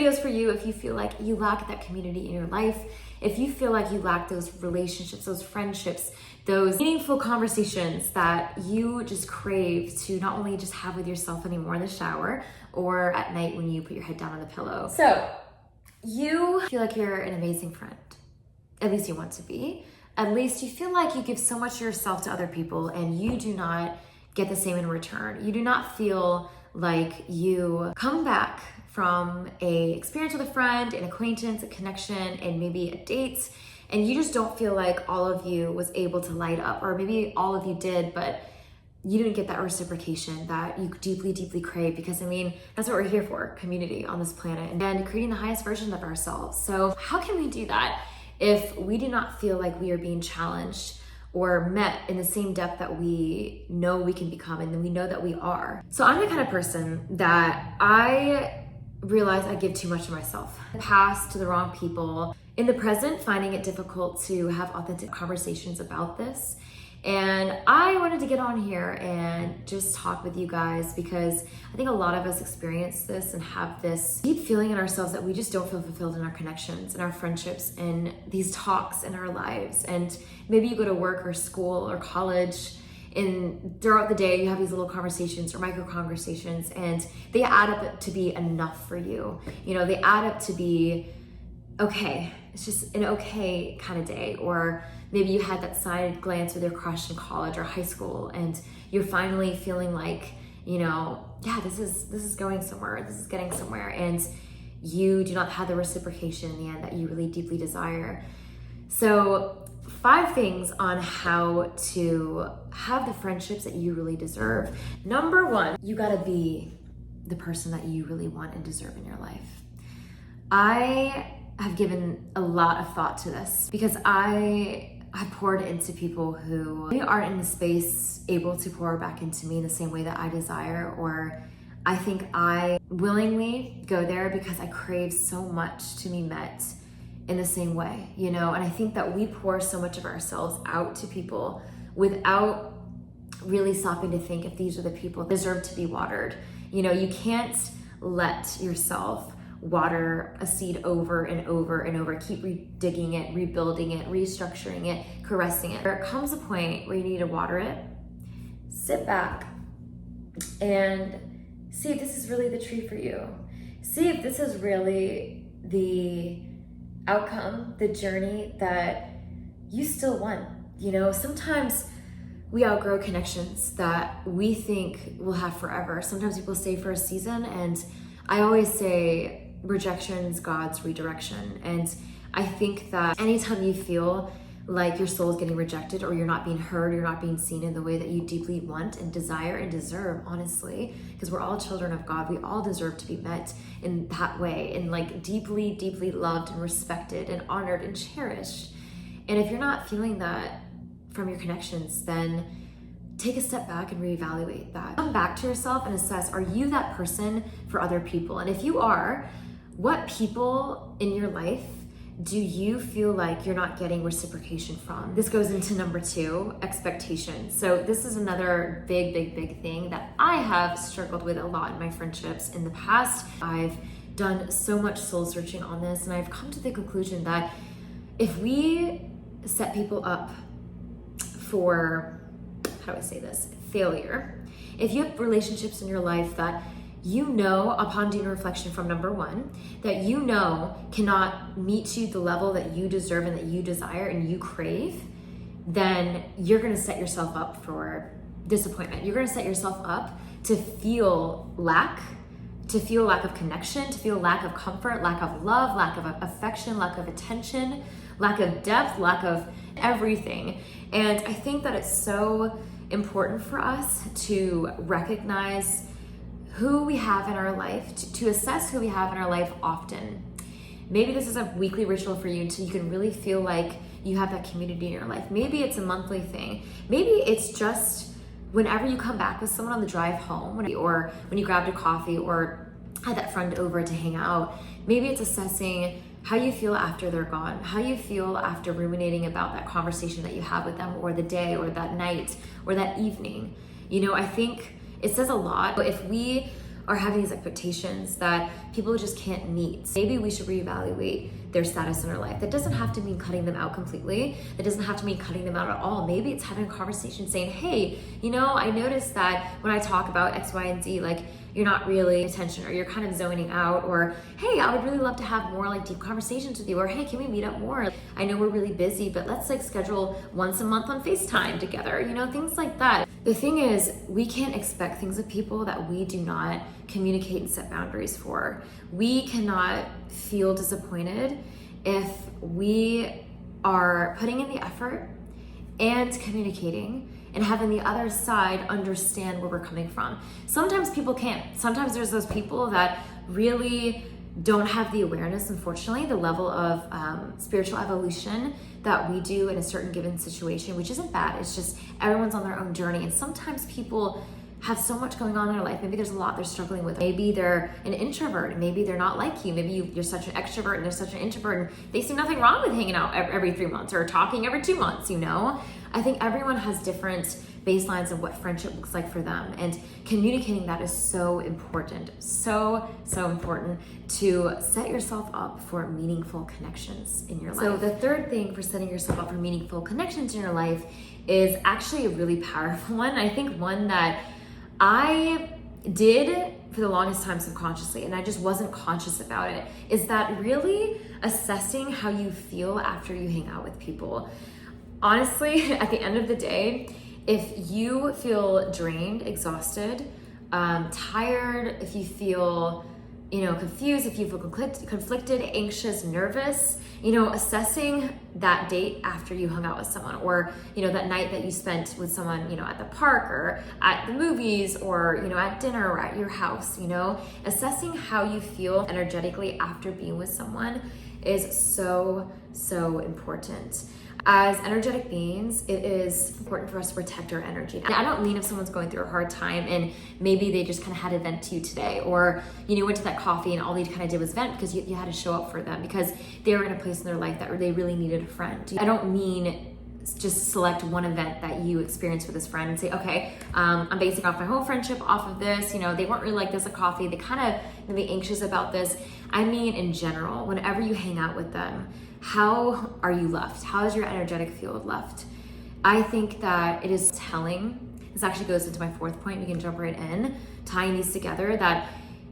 video is for you if you feel like you lack that community in your life, if you feel like you lack those relationships, those friendships, those meaningful conversations that you just crave to not only just have with yourself anymore in the shower or at night when you put your head down on the pillow. So you feel like you're an amazing friend. At least you want to be. At least you feel like you give so much of yourself to other people and you do not get the same in return. You do not feel like you come back from a experience with a friend, an acquaintance, a connection, and maybe a date, and you just don't feel like all of you was able to light up, or maybe all of you did, but you didn't get that reciprocation that you deeply, deeply crave, because I mean, that's what we're here for, community on this planet, and creating the highest version of ourselves. So how can we do that if we do not feel like we are being challenged or met in the same depth that we know we can become and we know that we are? So I'm the kind of person that I realize I give too much of myself. Past to the wrong people. In the present, finding it difficult to have authentic conversations about this. And I wanted to get on here and just talk with you guys because I think a lot of us experience this and have this deep feeling in ourselves that we just don't feel fulfilled in our connections and our friendships and these talks in our lives. And maybe you go to work or school or college, and throughout the day you have these little conversations or micro conversations, and they add up to be enough for you. You know, they add up to be okay. It's just an okay kind of day. Or maybe you had that side glance with your crush in college or high school, and you're finally feeling like, you know, yeah, this is going somewhere, this is getting somewhere, and you do not have the reciprocation in the end that you really deeply desire. So 5 things on how to have the friendships that you really deserve. Number 1, you gotta be the person that you really want and deserve in your life. I have given a lot of thought to this because I have poured into people who maybe aren't in the space able to pour back into me in the same way that I desire, or I think I willingly go there because I crave so much to be met in the same way, you know? And I think that we pour so much of ourselves out to people without really stopping to think if these are the people that deserve to be watered. You know, you can't let yourself water a seed over and over and over, keep digging it, rebuilding it, restructuring it, caressing it. There comes a point where you need to water it, sit back, and see if this is really the tree for you. See if this is really the outcome, the journey that you still want. You know, sometimes we outgrow connections that we think we'll have forever. Sometimes people stay for a season, and I always say rejection is God's redirection. And I think that anytime you feel like your soul is getting rejected, or you're not being heard, you're not being seen in the way that you deeply want and desire and deserve, honestly, because we're all children of God, we all deserve to be met in that way, and like deeply, deeply loved and respected and honored and cherished. And if you're not feeling that from your connections, then take a step back and reevaluate that. Come back to yourself and assess, are you that person for other people? And if you are, what people in your life do you feel like you're not getting reciprocation from? This goes into number 2, expectations. So this is another big thing that I have struggled with a lot in my friendships in the past. I've done so much soul searching on this, and I've come to the conclusion that if we set people up for, how do I say this, failure, if you have relationships in your life that you know, upon doing reflection from number 1, that you know cannot meet you the level that you deserve and that you desire and you crave, then you're gonna set yourself up for disappointment. You're gonna set yourself up to feel lack of connection, to feel lack of comfort, lack of love, lack of affection, lack of attention, lack of depth, lack of everything. And I think that it's so important for us to recognize who we have in our life, to assess who we have in our life often. Maybe this is a weekly ritual for you until you can really feel like you have that community in your life. Maybe it's a monthly thing. Maybe it's just whenever you come back with someone on the drive home, or when you grabbed a coffee or had that friend over to hang out. Maybe it's assessing how you feel after they're gone, how you feel after ruminating about that conversation that you have with them, or the day, or that night, or that evening. You know, I think it says a lot. If we are having these expectations that people just can't meet. Maybe we should reevaluate their status in our life. That doesn't have to mean cutting them out completely. That doesn't have to mean cutting them out at all. Maybe it's having a conversation saying, hey, I noticed that when I talk about X, Y, and Z, like, you're not really paying attention, or you're kind of zoning out, or hey, I would really love to have more like deep conversations with you, or hey, can we meet up more? I know we're really busy, but let's like schedule once a month on FaceTime together, things like that. The thing is, we can't expect things of people that we do not communicate and set boundaries for. We cannot feel disappointed if we are putting in the effort and communicating and having the other side understand where we're coming from. Sometimes people can't. Sometimes there's those people that really don't have the awareness, unfortunately, the level of spiritual evolution that we do in a certain given situation, which isn't bad. It's just everyone's on their own journey. And sometimes people have so much going on in their life. Maybe there's a lot they're struggling with. Maybe they're an introvert. Maybe they're not like you. Maybe you're such an extrovert and they're such an introvert, and they see nothing wrong with hanging out every 3 months or talking every 2 months, I think everyone has different baselines of what friendship looks like for them, and communicating that is so important. So important to set yourself up for meaningful connections in your life. So the third thing for setting yourself up for meaningful connections in your life is actually a really powerful one. I think one that I did for the longest time subconsciously, and I just wasn't conscious about it, is that really assessing how you feel after you hang out with people. Honestly, at the end of the day, if you feel drained, exhausted, tired, if you feel confused, if you feel conflicted, anxious, nervous, assessing that date after you hung out with someone, or, that night that you spent with someone, at the park or at the movies, or, at dinner or at your house, assessing how you feel energetically after being with someone is so important. As energetic beings, it is important for us to protect our energy. And I don't mean if someone's going through a hard time and maybe they just kind of had a vent to you today, or went to that coffee and all they kind of did was vent because you had to show up for them because they were in a place in their life that they really needed a friend. I don't mean just select one event that you experience with this friend and say, okay, I'm basing off my whole friendship off of this. They weren't really like this at coffee. They kind of made me anxious about this. I mean, in general, whenever you hang out with them, how are you left? How is your energetic field left? I think that it is telling. This actually goes into my fourth point. We can jump right in, tying these together, that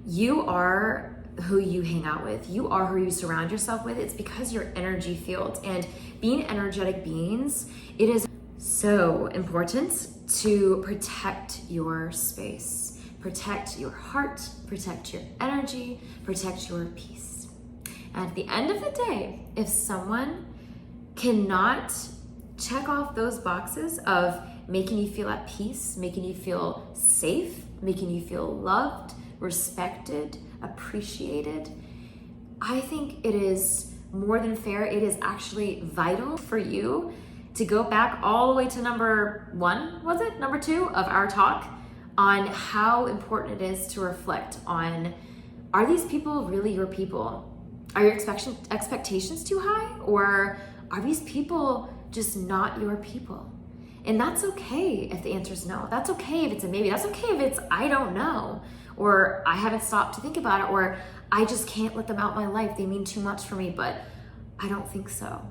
you are who you hang out with. You are who you surround yourself with. It's because your energy field, and being energetic beings, it is so important to protect your space, protect your heart, protect your energy, protect your peace. And at the end of the day, if someone cannot check off those boxes of making you feel at peace, making you feel safe, making you feel loved, respected, appreciated, I think it is more than fair. It is actually vital for you to go back all the way to number 2 of our talk on how important it is to reflect on, are these people really your people? Are your expectations too high? Or are these people just not your people? And that's okay if the answer is no. That's okay if it's a maybe. That's okay if it's I don't know, or I haven't stopped to think about it, or I just can't let them out my life. They mean too much for me, but I don't think so.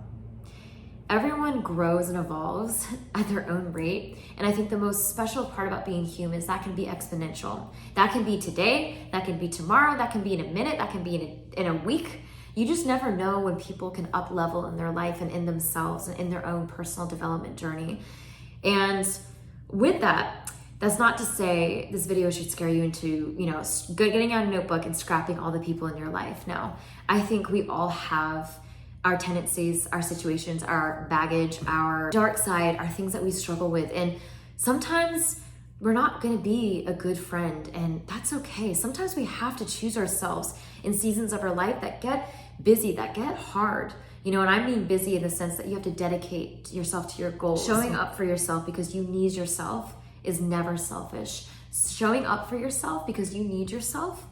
Everyone grows and evolves at their own rate. And I think the most special part about being human is that can be exponential. That can be today, that can be tomorrow, that can be in a minute, that can be in a week. You just never know when people can up level in their life and in themselves and in their own personal development journey. And with that, that's not to say this video should scare you into, getting out a notebook and scrapping all the people in your life. No, I think we all have our tendencies, our situations, our baggage, our dark side, our things that we struggle with. And sometimes we're not gonna be a good friend, and that's okay. Sometimes we have to choose ourselves in seasons of our life that get busy, that get hard. And I mean busy in the sense that you have to dedicate yourself to your goals. Showing up for yourself because you need yourself is never selfish. Showing up for yourself because you need yourself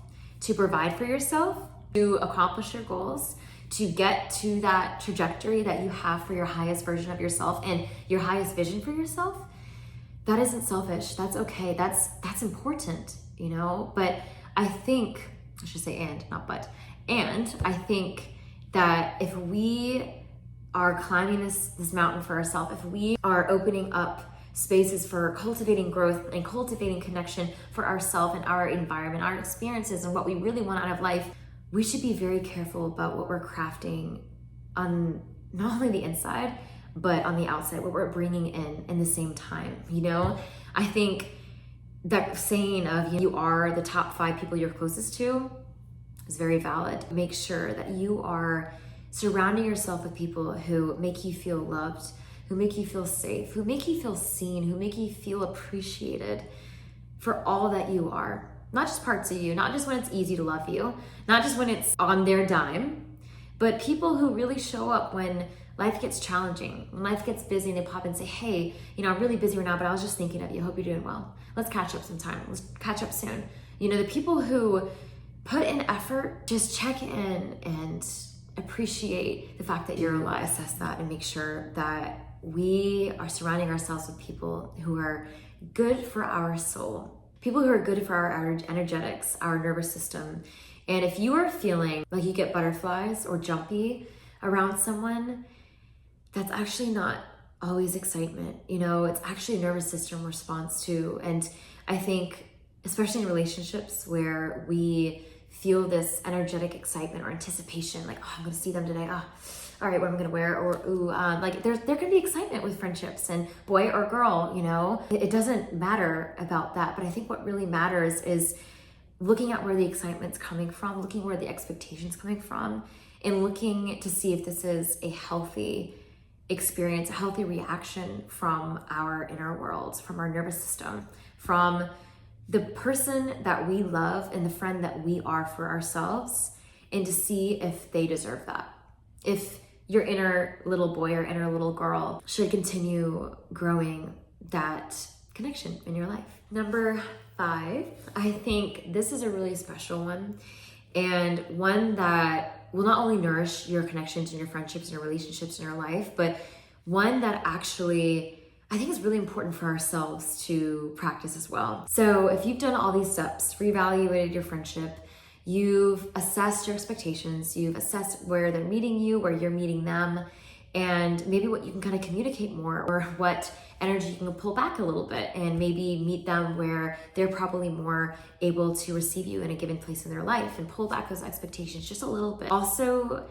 to provide for yourself, to accomplish your goals, to get to that trajectory that you have for your highest version of yourself and your highest vision for yourself, that isn't selfish. That's okay. That's important, But I think, I should say and, not but, and I think that if we are climbing this mountain for ourselves, if we are opening up spaces for cultivating growth and cultivating connection for ourselves and our environment, our experiences, and what we really want out of life, we should be very careful about what we're crafting on not only the inside, but on the outside, what we're bringing in the same time. You know, I think that saying of you are the top 5 people you're closest to is very valid. Make sure that you are surrounding yourself with people who make you feel loved, who make you feel safe, who make you feel seen, who make you feel appreciated for all that you are. Not just parts of you, not just when it's easy to love you, not just when it's on their dime, but people who really show up when life gets challenging, when life gets busy, and they pop in and say, hey, you know, I'm really busy right now, but I was just thinking of you. Hope you're doing well. Let's catch up sometime. Let's catch up soon. You know, the people who put in effort, just check in and appreciate the fact that you're alive. Assess that and make sure that we are surrounding ourselves with people who are good for our soul, people who are good for our energetics, our nervous system. And if you are feeling like you get butterflies or jumpy around someone, that's actually not always excitement. You know, it's actually a nervous system response too. And I think, especially in relationships where we feel this energetic excitement or anticipation, like, oh, I'm gonna see them today. Oh, all right, what am I gonna wear? Or, ooh, like there can be excitement with friendships, and boy or girl, you know, it doesn't matter about that. But I think what really matters is looking at where the excitement's coming from, looking where the expectation's coming from, and looking to see if this is a healthy experience, a healthy reaction from our inner world, from our nervous system, from the person that we love and the friend that we are for ourselves, and to see if they deserve that. If your inner little boy or inner little girl should continue growing that connection in your life. Number 5, I think this is a really special one, and one that will not only nourish your connections and your friendships and your relationships in your life, but one that actually I think is really important for ourselves to practice as well. So if you've done all these steps, reevaluated your friendship, you've assessed your expectations, you've assessed where they're meeting you, where you're meeting them, and maybe what you can kind of communicate more, or what energy you can pull back a little bit and maybe meet them where they're probably more able to receive you in a given place in their life, and pull back those expectations just a little bit. Also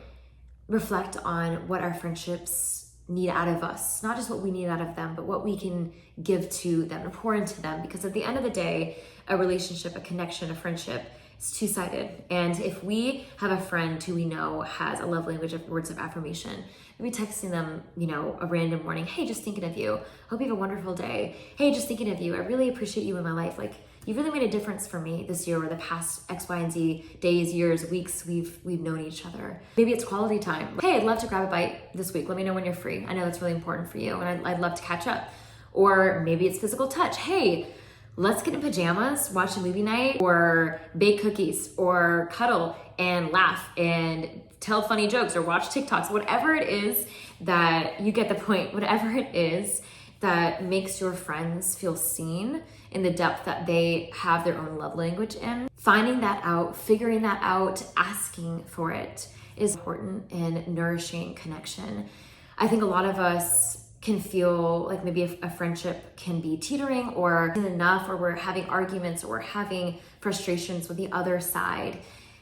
reflect on what our friendships need out of us, not just what we need out of them, but what we can give to them and pour into them. Because at the end of the day, a relationship, a connection, a friendship is two-sided. And if we have a friend who we know has a love language of words of affirmation, maybe texting them, you know, a random morning, hey, just thinking of you. Hope you have a wonderful day. Hey, just thinking of you. I really appreciate you in my life. Like, you've really made a difference for me this year, or the past X, Y, and Z days, years, weeks we've known each other. Maybe it's quality time. Hey, I'd love to grab a bite this week. Let me know when you're free. I know that's really important for you, and I'd love to catch up. Or maybe it's physical touch. Hey, let's get in pajamas, watch a movie night, or bake cookies, or cuddle and laugh and tell funny jokes, or watch TikToks. Whatever it is that, you get the point, whatever it is that makes your friends feel seen in the depth that they have their own love language in. Finding that out, figuring that out, asking for it is important in nourishing connection. I think a lot of us can feel like maybe a friendship can be teetering, or isn't enough, or we're having arguments, or we're having frustrations with the other side,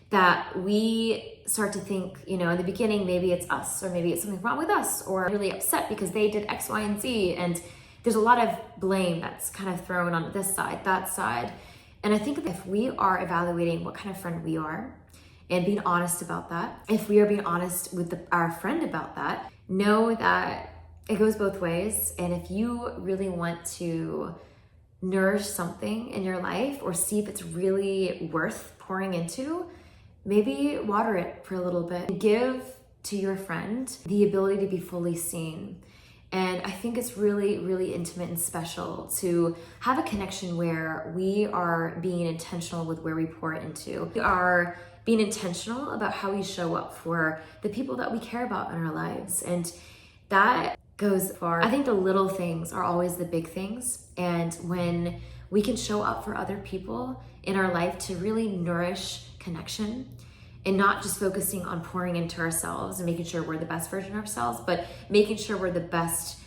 that we start to think, you know, in the beginning, maybe it's us, or maybe it's something wrong with us, or really upset because they did X, Y, and Z. And there's a lot of blame that's kind of thrown on this side, that side. And I think if we are evaluating what kind of friend we are and being honest about that, if we are being honest with our friend about that, know that it goes both ways. And if you really want to nourish something in your life, or see if it's really worth pouring into, maybe water it for a little bit. Give to your friend the ability to be fully seen. And I think it's really, really intimate and special to have a connection where we are being intentional with where we pour it into. We are being intentional about how we show up for the people that we care about in our lives. And that goes far. I think the little things are always the big things. And when we can show up for other people in our life to really nourish connection, and not just focusing on pouring into ourselves and making sure we're the best version of ourselves, but making sure we're the best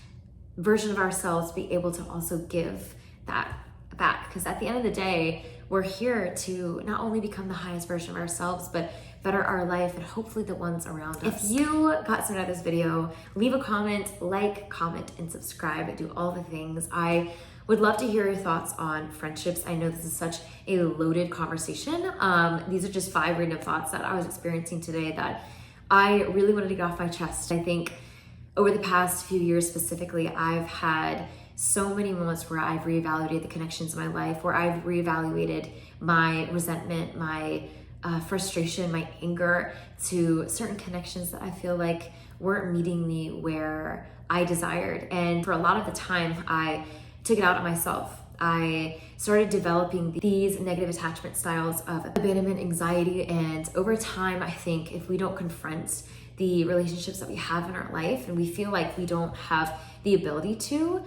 version of ourselves to be able to also give that back. Because at the end of the day, we're here to not only become the highest version of ourselves, but better our life and hopefully the ones around us. If you got something out of this video, leave a comment, like, comment, and subscribe. Do all the things. I would love to hear your thoughts on friendships. I know this is such a loaded conversation. These are just 5 random thoughts that I was experiencing today that I really wanted to get off my chest. I think over the past few years specifically, I've had so many moments where I've reevaluated the connections in my life, where I've reevaluated my resentment, my frustration, my anger to certain connections that I feel like weren't meeting me where I desired. And for a lot of the time, I took it out on myself. I started developing these negative attachment styles of abandonment anxiety. And over time, I think if we don't confront the relationships that we have in our life and we feel like we don't have the ability to,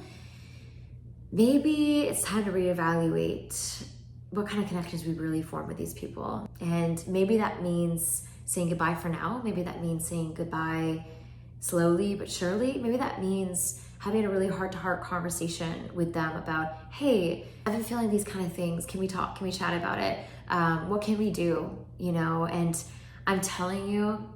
maybe it's time to reevaluate what kind of connections we really form with these people. And maybe that means saying goodbye for now. Maybe that means saying goodbye slowly but surely. Maybe that means having a really heart-to-heart conversation with them about, hey, I've been feeling these kind of things. Can we talk? Can we chat about it? What can we do? You know, and I'm telling you,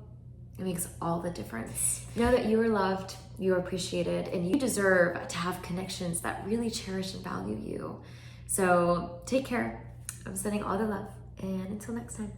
it makes all the difference. Know that you are loved, you are appreciated, and you deserve to have connections that really cherish and value you. So take care. I'm sending all the love, and until next time.